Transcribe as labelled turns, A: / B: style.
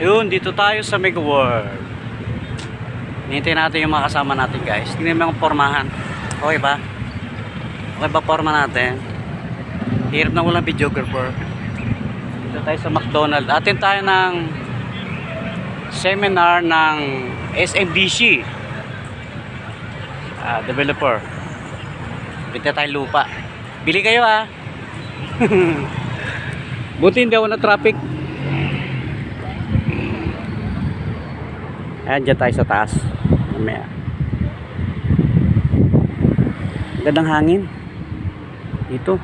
A: Yun, dito tayo sa Mega World. Hinihintay natin yung mga kasama natin, guys. Tingnan mo yung pormahan. Okay ba? Okay ba porma natin? Hirap na walang videographer. Dito tayo sa McDonald's. Atin tayo ng seminar ng SMDC developer. Bili tayo lupa. Bili kayo ha. Buti hindi ako na traffic. Ayan, dyan tayo sa taas. Mamaya. Gandang hangin dito.